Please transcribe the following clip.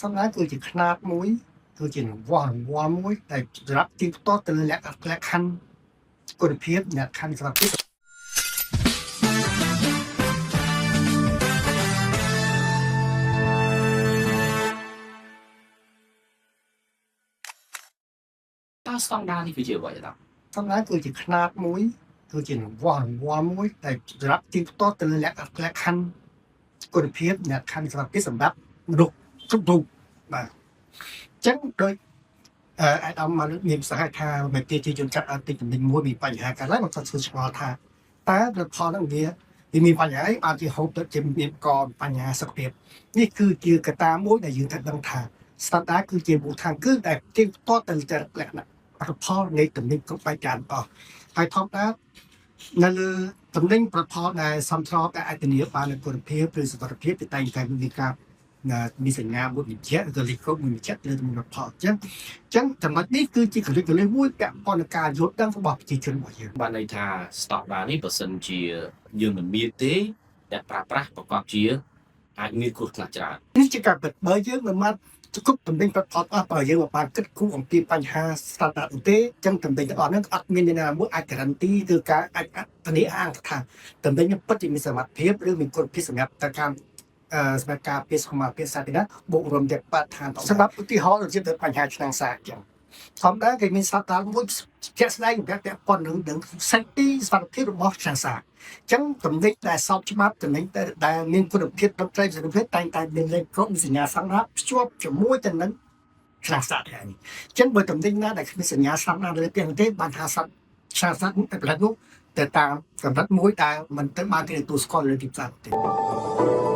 Trong đó tôi chỉ khát muối, tôi chỉ vò muối đểรับที่tốt từ lẽ khănคุณภาพเนี่ยคันสำหรับที่តើស្តង់ដារនេះវាជាអ្វីទេ trong đó tôi chỉ khát muối, tôi chỉ vò muối đểรับที่tốt từ lẽ khănคุณภาพเนี่ยคันสำหรับที่สำหรับดุทุกmà chắc đôi ai đóng mà nước nghiêm xã tha mà tiêu chí chọn chặt ở tỉnh mình mua bị bệnh hạ cả lấy một thật sự khó tha ta đượcพอแล้วเนี่ยมีปัญหาบางทีเขาจะมีก่อนปัญหาสักเพียบนี่คือเกี่ยวกับตามุ้ยในยืนทัดดังทางสตาร์ทคือเกี่ยวกับทางคือแต่ที่ต้นแต่จะแหลกนะพอในตำแหน่งก็ไปการต่อไปท็อปนะนั่นคือตำแหน่งประพอในซัมทรอกับไอเดียบางในกลุ่มเพียบหรือสตาร์ทเพียบไปแต่งการมีการมีสัญญาบุญมีเชื้อก็เลยเขามีเชื้อเลยมันประพอจังแต่มานี่คือจีคือเรื่องมุ้ยกับปอนการยศดังเขาบอกจีชนบ่อยเยอะ បានន័យថាស្តង់ដារនេះបើសិនជាយើងមិនមានទេអ្នកប្រើប្រាស់ប្រកបជាអាចមានគ្រោះថ្នាក់ច្រើន នេះជាការពិតបើយើងមិនមកគ្រប់តំណែងប្រកបអស់បើយើងមកបានគិតគូរអំពីបញ្ហាស្តង់ដារទេអញ្ចឹងតំណែងទាំងអស់ហ្នឹងអត់មានអ្នកណាមួយអាចការ៉ាន់ទីគឺការអាចធានាអាងថាតំណែងពិតជាមានសមត្ថភាពឬមានគុណភាពសម្រាប់តែការសម្រាប់ការពារសុខភាពសាធារណៈបូករួមទាំងបរិស្ថានសម្រាប់ឧទាហរណ៍ដូចជាទៅបញ្ហាឆ្នាំងសាកអញ្ចឹងធម្មតាគេមានស្តង់ដារមួយជាក់ស្ដែងแบบពាក់ព័ន្ធនឹងសេចក្ដីសុខភាពរបស់ឆ្នាំងសាកអញ្ចឹងតំណែងដែលសពច្បាប់តំណែងដែលមានគុណភាពត្រឹមត្រូវសុខភាពតែងតែមានលេខកូដសញ្ញាស្តង់ដារភ្ជាប់ជាមួយទៅនឹងឆ្នាំងសាកហ្នឹងអញ្ចឹងបើតំណែងណាដែលគ្មានសញ្ញាស្តង់ដារលើពីទេបានថាសត្វឆ្នាំងសាកតែប្រហែលនោះតែតាមកម្រិតមួយដែលមិនទៅបានគេទទួលស្គាល់លើទីផ្សារទេ